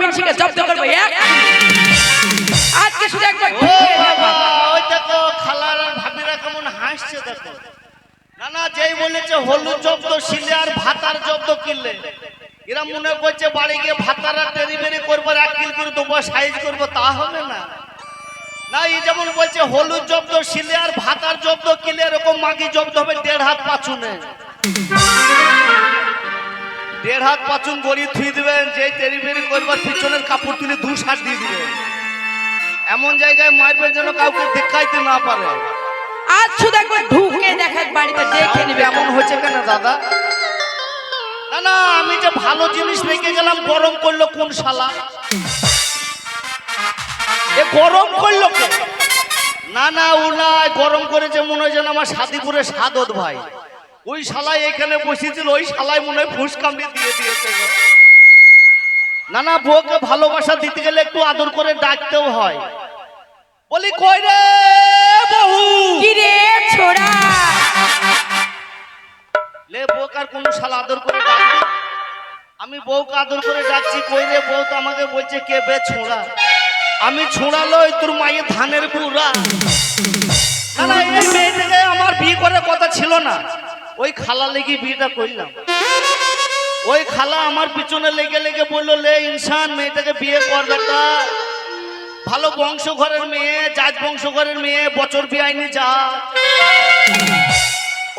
মিনসিকে জব্দ করবো আজকে শুধু একবার ওই দেখো খালার আর ভাবিরা কেমন হাসছে দেখো। না না, যেই বলেছে হলুদ জব্দ শিলে আর ভাতার জব্দ কিনলে, এরা মনে করছে বাড়ি গিয়ে ভাতারা ডেলিভারি করবো, 1 কিল করে দেবো, সাইজ করবো, তা হবে না। না, এই যেমন বলছে হলুদ জব্দ শিলে আর ভাতার জব্দ কিনলে, এরকম মাগি জব্দ হবে 1.5 হাত পাচুনে। 1.5 হাত পাচুন গড়ি থুই দিবেন, যেই ডেলিভারি করবার পিছনের কাপড় তুলে 2 শাট দিয়ে দিবেন। এমন জায়গায় মারবেন যেন কাউকে দেখাইতে না পারে। আজ শুধু একবার ঢুকে দেখাক বাড়িতে দেখে নিবে এমন হচ্ছে কেন দাদা? না না, আমি যে ভালো জিনিস রেখে গেলাম, গরম করলো কোন শালা? এ গরম করলো কে? না না, উনাই গরম করেছে মনে হয় যেন আমার সাদিপুরে সাদত ভাই। ওই শালাই এখানে বসেছিল, ওই শালাই মনে হয় ফুস কামড়ে দিয়ে দিয়েছে গো। না না, বউকে ভালোবাসা দিতে গেলে একটু আদর করে ডাকতেও হয়। বলি কই রে বহু, কি রে ছোড়া? লে বউকে আর কোন শালা আদর করে ডাকবি? আমি বউকে আদর করে ডাকছি, কই রে বউ? তো আমাকে বলছে কে বে ছোড়া। আমি ছোড়ালো তোর মায়ের ধানের বুড়া। না না, এই মেয়েটাকে আমার বিয়ে করার কথা ছিল না, ওই খালা লেগে বিয়েটা করলাম। ওই খালা আমার পিছনে লেগে লেগে বললো, লে ইনসান মেয়েটাকে বিয়ে কর বেটা, ভালো বংশ ঘরের মেয়ে, জাত বংশ ঘরের মেয়ে, বছর বিয়াইনি যা।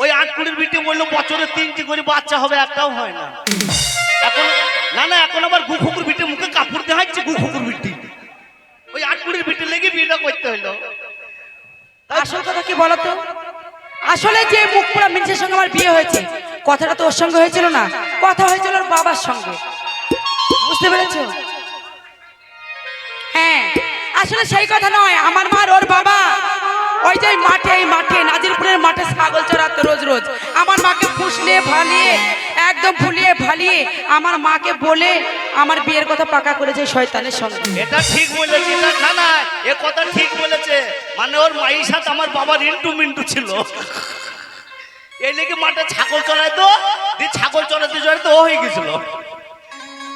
ওই 8 কুড়ির বিটি বললো বছরে 3টি করে বাচ্চা হবে, একটাও হয় না এখন। না না, এখন আবার গুখুকুর বিটি মুখে কাপড় দেখাচ্ছে, গুখুকুর বিটি। ওই 8 কুড়ির বিটি লেগে বিয়েটা করতে হইলো। আসল কথা কি বলতো? আসলে যে মুখ পোড়া মিনসের সঙ্গে আমার বিয়ে হয়েছে, কথাটা তো ওর সঙ্গে হয়েছিল না, কথা হয়েছিল ওর বাবার সঙ্গে। বুঝতে পেরেছো? হ্যাঁ, আসলে সেই কথা নয়। আমার মা আর ওর বাবা ওই যে মাঠে নাজিরপুরের মাঠে ছাগল চড়াতো রোজ রোজ। আমার মাকে ফুসলিয়ে ভালিয়ে, একদম ফুলিয়ে ভালিয়ে আমার মাকে বলে আমার বিয়ের কথা পাকা করেছে শয়তানের সঙ্গে। এটা ঠিক বলেছে। না না, এ কথা ঠিক বলেছে। মানে ওর মায়ের সাথে আমার বাবার ইন্টু মিন্টু ছিল। এই লেগে মাঠে ছাগল চড়াইতো, দিয়ে ছাগল চড়াতে ও হয়ে গেছিল।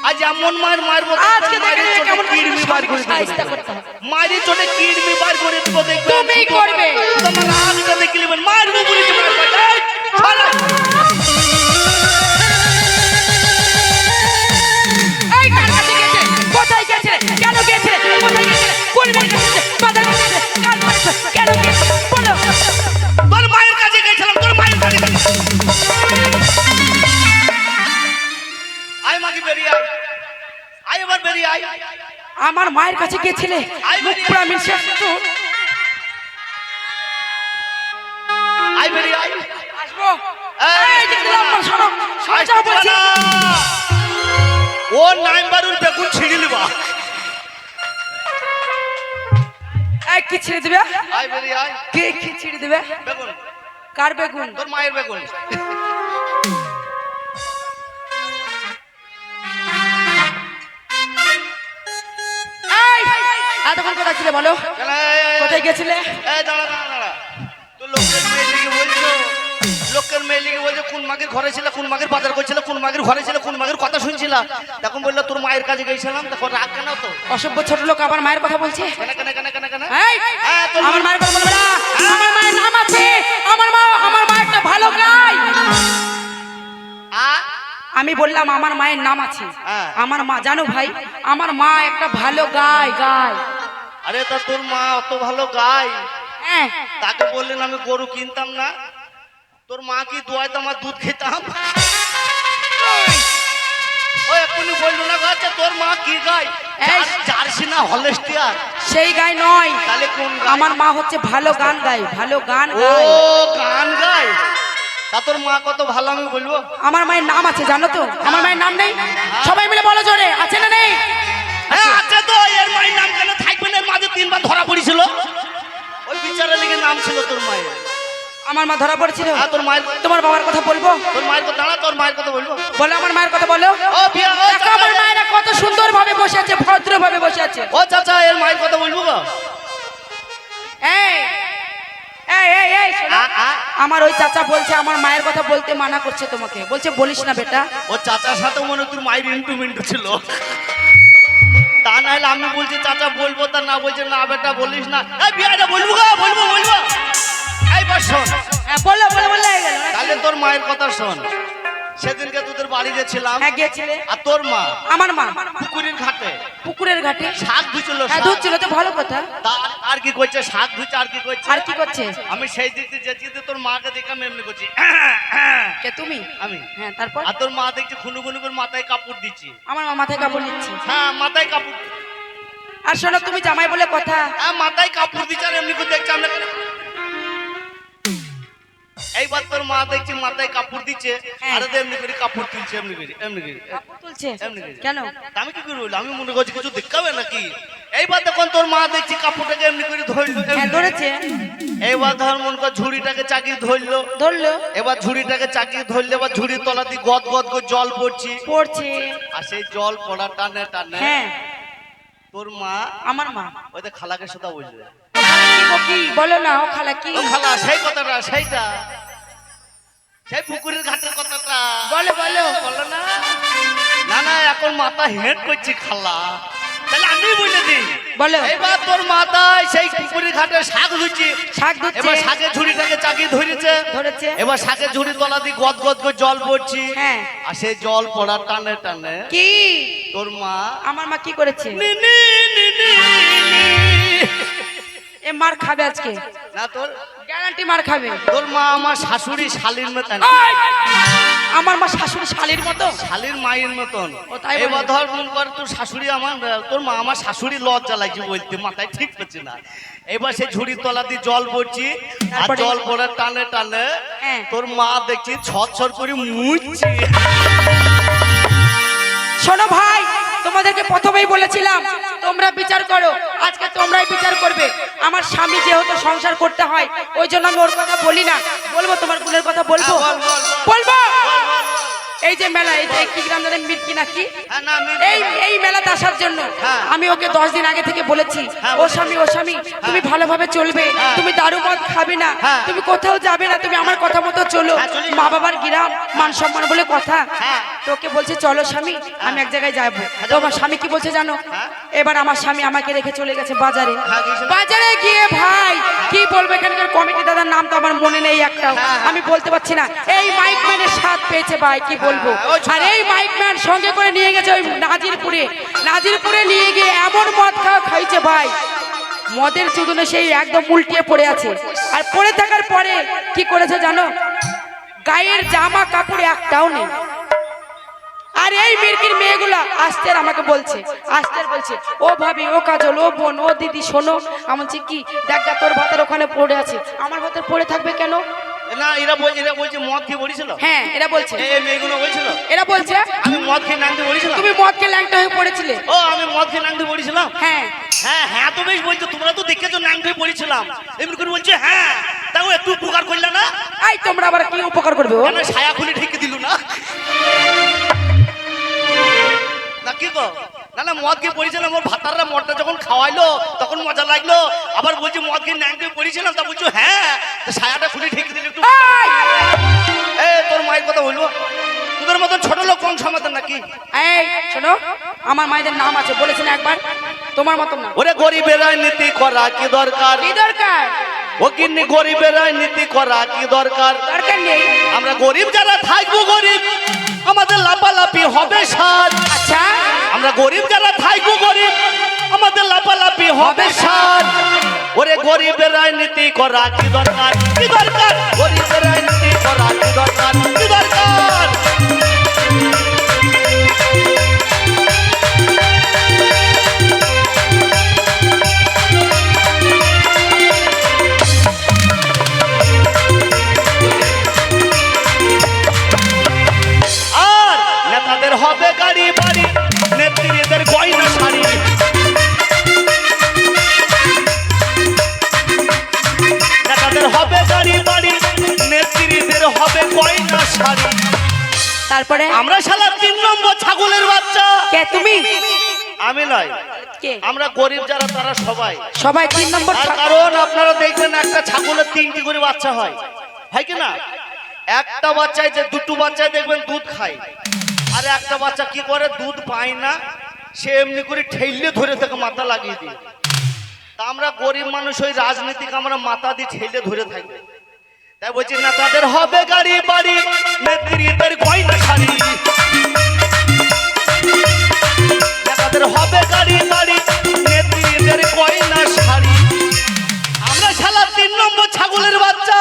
আজ এমন মায়ের মারবো, আজকে দেখেন কেমন কিডনি বার করে করতে হবে। মায়ের চোটে কিডনি বার করে দিব, দেখবে তুমি করবে। তোমার আজকে দেখলি মারবো বলে তোমার কথা। এই কার কাছে গেছে? কোথায় গেছে? কেন গেছে? কোথায় গেছে? কোন মেয়ের কাছে গেছে? বাজারে গেছে? কার কাছে? কেন গেছে? বলো। তোর মায়ের কাছে গেছিলাম, তোর মায়ের কাছে গেছিলাম। আয় মাগি বেরিয়ে আয়, আয় এবার বেরিয়ে আয়। আমার মায়ের কাছে গেছিলে? মুখ পোড়া মিনসে তো। আয় বেরিয়ে আয়। আসবো। এই যে লম্বা শোনো, সোজা বলছি। ও নাইমবারুর বেগুন ছিঁড়ি লিবা। এই কি ছিঁড়ে দিবে? আয় বেরিয়ে আয়। কে কি ছিঁড়ে দিবে? বেগুন, কার বেগুন? তোর মায়ের বেগুন। এতক্ষণ কোথায় ছিলে বলো? কোথায় গেছিলে? এই দাঁড়া দাঁড়া দাঁড়া, তো লোকের মেয়ে লিখে বলছো, লোকের মেয়ে লিখে বলছো কোন মাগের ঘরে ছিল, কোন মাগের বাজার করছিল, কোন মাগের ঘরে ছিল, কোন মাগের কথা শুনছিল। তখন বললো তোর মায়ের কাছে গেছিলাম, তখন রাগ কেন তো? অসভ্য ছোট লোক আবার মায়ের কথা বলছে। কেন কেন কেন কেন কেন? এই, আমার মায়ের কথা বলবে না। আমার মায়ের নাম আছে, আমার মা একটা ভালো গায়। আমি বললাম আমার মায়ের নাম আছে। আমার মা, জানো ভাই, আমার মা একটা ভালো গায়। আরে তা তোর মা অত ভালো গায়, হ্যাঁ, তাকে বললেন আমি গরু কিনতাম না? তোর মা কি দোয়াইতো আমার দুধ খেতাম? ওই এখনই বললো না গাছে তোর মা কি গায়? জার্সি না হলস্টিয়ার? সেই গায় নয়, তাহলে কোন গায়? আমার মা হচ্ছে ভালো গান গায়, ভালো গান ও গায়। গান গায়? তা তোর মা কত ভালো আমি বলবো? আমার মায়ের নাম আছে জানো তো? আমার মায়ের নাম নেই? সবাই মিলে বলো জোরে, আছে না নেই? আচ্ছা, তো এর মায়ের নাম কেন থাকবে না? এর মাঝে 3 বার ধরা পড়েছিল, ওই বিচারের লেগে নাম ছিল তোর মায়ের। আমার মা ধরা পড়েছিল। তোর মায়ের, তোমার বাবার কথা বলবো? তোর মায়ের কথা দাঁড়া, তোর মায়ের কথা বলবো। বলো আমার মায়ের কথা বলো। ও বিয়া, ও দেখো আমার মায়েরা কত সুন্দর ভাবে বসে আছে, ভদ্র ভাবে বসে আছে। ও চাচা, এর মায়ের কথা বলবো গো। এই এই এই এই শোনো, আমার ওই চাচা বলছে আমার মায়ের কথা বলতে মানা করছে তোমাকে, বলছে বলিস না বেটা। ও চাচার সাথে মনে তোর মায়ের ইন্টু মিন্টু ছিল। তা নাহলে আমি বলছি চাচা বলবো, তা না বলছে না বেটা বলিস না। এই বিয়াটা বলবো গো, বলবো বলবো। এই বস শোন, হ্যাঁ বললো বলে বলে হয়ে গেল। তাহলে তোর মায়ের কথা শোন। সেদিনকে তোদের বাড়ি গেছিলাম, হ্যাঁ গিয়েছিলে। আর তোর মা আমার মা পুকুরের ঘাটে পুকুরের ঘাটে শাক ধুছিল। হ্যাঁ ধুচ্ছিল তো, ভালো কথা। আর কি করছে? শাক ধুচ্ছে। আর কি করছে? আর কি করছে? আমি সেই দিক দিয়ে যেতে তোর মাকে দেখে আমি এমনি করছি। কে তুমি? আমি। হ্যাঁ তারপর? আর তোর মা দেখছি খুনু খুনু করে মাথায় কাপড় দিচ্ছি। আমার মা মাথায় কাপড় দিচ্ছে। হ্যাঁ মাথায় কাপড়। আর শোনো, তুমি জামাই বলে কথা। হ্যাঁ মাথায় কাপড় দিচ্ছে আর এমনি করে দেখছি আমরা। এইবার তোর মা দেখছি মাথায় কাপড় দিচ্ছে আর এমনি করে কাপড় তুলছে, এমনি করে এমনি করে কাপড় তুলছে এমনি করে। কেন? তা আমি কি করবো? আমি মনে করছি কিছু দেখাবে নাকি। এইবার তখন তোর মা দেখছি কাপড়টাকে এমনি করে ধরলো। হ্যাঁ ধরেছে। এইবার ধর মন কর ঝুড়িটাকে চাকিয়ে ধরলো। ধরলো। এবার ঝুড়িটাকে চাকিয়ে ধরলে এবার ঝুড়ির তলা দিয়ে গদ গদ করে জল পড়ছে। পড়ছে। আর সেই জল পড়া টানে টানে হ্যাঁ তোর মা, আমার মা ওই খালাকে সাথে বলবে। কি গো, কি বলো না? ও খালা কি? ও খালা সেই কথাটা, সেইটা সেই পুকুরের ঘাটের কথাটা বলো বলো। বলো না। না না এখন মাথা হেড করছি খালা, তাহলে আমি বলে দিই। বলো। এবার তোর মাথায় সেই পুকুরের ঘাটে শাক ধুচ্ছি। শাক ধুচ্ছে। এবার শাকের ঝুড়িটাকে চাকিয়ে ধরেছে। ধরেছে। এবার শাকের ঝুড়ি তলা দিয়ে গদ গদ করে জল পড়ছি। হ্যাঁ। আর সেই জল পড়া টানে টানে কি তোর মা, আমার মা কি করেছে? নি নি নি নি নি। এ মার খাবে আজকে, না তোর গ্যারান্টি মার খাবে। তোর মা আমার শাশুড়ি শালীর মতন। আমার মা শাশুড়ি শালির মতো। শালীর মায়ের মতন। ও তাই বলে? এবার ধর মন কর তোর শাশুড়ি আমার, তোর মা আমার শাশুড়ি লজ্জা লাগছে বলতে, মাথায় ঠিক হচ্ছে না। এবার সেই ঝুড়ির তলা দিয়ে জল পড়ছি আর তারপরে? জল পড়ার টানে টানে হ্যাঁ। তোর মা দেখছি ছট করে মুছছে। শোনো ভাই, তোমাদেরকে প্রথমেই বলেছিলাম তোমরা বিচার করো, আজকে তোমরাই বিচার করবে। আমার স্বামী যেহেতু সংসার করতে হয় ওই জন্য আমি ওর কথা বলি না। বলবো তোমার গুণের কথা বলবো, বল, বল, বল। বলবো। বল, বল, বল। এই যে মেলা, এই যে কি গ্রাম জানেন, মির্কি নাকি, হ্যাঁ, না, আমি এই মেলাতে আসার জন্য হ্যাঁ। আমি ওকে 10 দিন আগে থেকে বলেছি, হ্যাঁ, ও স্বামী তুমি ভালোভাবে চলবে, হ্যাঁ। তুমি দারু মদ খাবে না, হ্যাঁ। তুমি কোথাও যাবে না, তুমি আমার কথা মতো চলো, হ্যাঁ, চলি। মা বাবার গ্রাম, মান সম্মান বলে কথা। হ্যাঁ। তোকে বলছে চলো স্বামী, আমি এক জায়গায় যাবো। তো আমার স্বামী কি বলছে জানো? হ্যাঁ। এবার আমার স্বামী আমাকে রেখে চলে গেছে বাজারে। হ্যাঁ, গিয়েছিল। বাজারে গিয়ে ভাই কি বলবো, এখানকার কমিটি দাদার নাম তো আমার মনে নেই একটাও, হ্যাঁ। আমি বলতে পারছি না। এই মাইক ম্যানের স্বাদ পেয়েছে ভাই, কি বলবো। হ্যাঁ, ওই ছোটা। আর এই মাইক ম্যান সঙ্গে করে নিয়ে গেছে ওই নাজিরপুরে নিয়ে গিয়ে এমন মদ খাইছে ভাই, মদের চুদনে সেই একদম উল্টিয়ে পড়ে আছে। আর পড়ে থাকার পরে কি করেছে জানো? গায়ের জামা কাপড় একটাও নেই। আর এই মির্কির মেয়েগুলা আসতে আমাকে বলছে, ও ভাবি, ও কাজল, ও বোন, ও দিদি শোনো। আমি বলছি কি, দেখ গা তোর ভাতের ওখানে পড়ে আছে, আমার ভাতের পড়ে থাকবে কেন? না এরা বলছে মদ খেয়ে বলেছিল। হ্যাঁ এরা বলছে, এই মেয়েগুলো বলছিল এরা বলছে আমি মদ খেয়ে নাংতে বলেছিলাম। তুমি মদকে ল্যাংটা হয়ে পড়েছিলে। ও আমি মদ খেয়ে নাংতে বলেছিলাম। হ্যাঁ হ্যাঁ হ্যাঁ তো বেশ বলছো, তোমরা তো দেখেছো নাংতে বলেছিলাম। এমনি করে বলছে হ্যাঁ, তাও একটু উপকার করলে না। এই তোমরা আবার কি উপকার করবে? ও কেন ছায়া খুলে ঢেকে দিল না? না কি গো? না না মদ খেয়ে পড়েছিলাম, ওর ভাতাররা মদটা যখন খাওয়াইলো তখন মজা লাগলো। আবার বলছি মদ খেয়ে নাংতে পড়েছিলাম, তা বলছো হ্যাঁ, তো ছায়াটা খুলে ঢেকে দিল একটু। এ তোর মায়ের কথা বলবো, তোদের মতন ছোট লোক কম সমাধান নাকি? এই শোনো, আমার মায়েদের নাম আছে, বলেছেন একবার, তোমার মতন না। ওরে গরিবের রাজনীতি করা কি দরকার? কি দরকার? ও কিন্নি গরিবের রাজনীতি করা কি দরকার? দরকার নেই। আমরা গরিব যারা থাকবো গরিব, আমাদের লাপালাপি হবে সার। আচ্ছা আমরা গরিব যারা থাকবো গরিব, আমাদের লাপালাপি হবে সার। ওরে গরিবের রাজনীতি করা কি দরকার? কি দরকার? গরিবের রাজনীতি করা কি দরকার? কি দরকার? আর নেতাদের হবে গাড়ি বাড়ি, নেত্রীদের গয়না শাড়ি। নেতাদের হবে গাড়ি বাড়ি, নেত্রীদের হবে গয়না শাড়ি। তারপরে আমরা শালা 3 নম্বর ছাগলের বাচ্চা। কে তুমি? আমি নয়, কে? আমরা গরিব যারা তারা সবাই। সবাই 3 নম্বর তার কারণ আপনারা দেখবেন একটা ছাগলের 3টি করে বাচ্চা হয়, হয় কি না? একটা বাচ্চায় যে দুটো বাচ্চায় দেখবেন দুধ খায়, আর একটা বাচ্চা কি করে দুধ পায় না, সে এমনি করে ঠেললে ধরে তাকে মাথা লাগিয়ে দিই। তা আমরা গরিব মানুষ, ওই রাজনীতিকে আমরা মাথা দিয়ে ঠেলে ধরে থাকবো। তাই বলছি না, তাদের হবে গাড়ি বাড়ি, নেত্রীদের গয়না শাড়ি, তাদের হবে গাড়ি বাড়ি, নেত্রীদের গয়না শাড়ি। আমরা শালা 3 নম্বর ছাগলের বাচ্চা,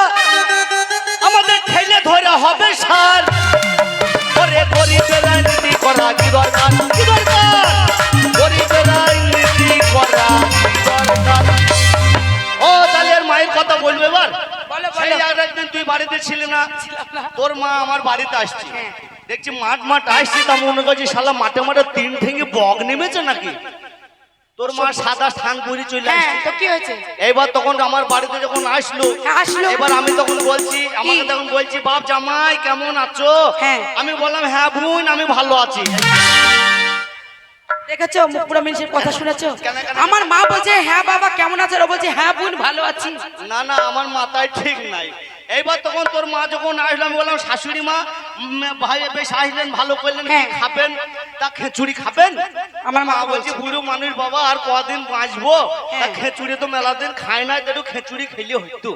আমাদের ঠেলে ধরে হবে সার। ওরে গরিবের রাজনীতি করা কি দরকার, কি দরকার, গরিবের রাজনীতি করা দরকার। ও তাহলে আর মায়ের কথা বলবে এবার। বলো, সেই বলো। আর একদিন তুই বাড়িতে ছিলি না, ছিলাম না। তোর মা আমার বাড়িতে আসছে, হ্যাঁ। দেখছি মাঠ আসছি, তা মনে করছি শালা মাঠে 3 ঠেঙ্গে বক নেমেছে নাকি। তোর মা সাদা স্থান করে চলে হ্যাঁ, আসছে। তো কি হয়েছে? এইবার তখন আমার বাড়িতে যখন আসলো, আসলো। এবার আমি তখন বলছি, আমাকে তখন বলছি, বাপ জামাই কেমন আছো? হ্যাঁ। আমি বললাম হ্যাঁ বোন আমি ভালো আছি। দেখেছো মুখ পুরো মিনিষের কথা শুনেছো? কেন, কেন? আমার মা বলছে হ্যাঁ বাবা কেমন আছো, ও বলছে হ্যাঁ বোন ভালো আছি। না না, আমার মাথায় ঠিক নাই। এইবার তখন তোর মা যখন আসলো, আমি বললাম শাশুড়ি মা ভাই বেশ আসলেন, ভালো করলেন, কি হ্যাঁ। খাবেন? তা খেচুড়ি খাবেন? আমার মা বলছি বলছে বুড়ো মানুষ বাবা আর কদিন বাঁচবো, তা হ্যাঁ। খেচুড়ি তো মেলা দিন খায় না, একটু খেচুড়ি খেলে হইতো।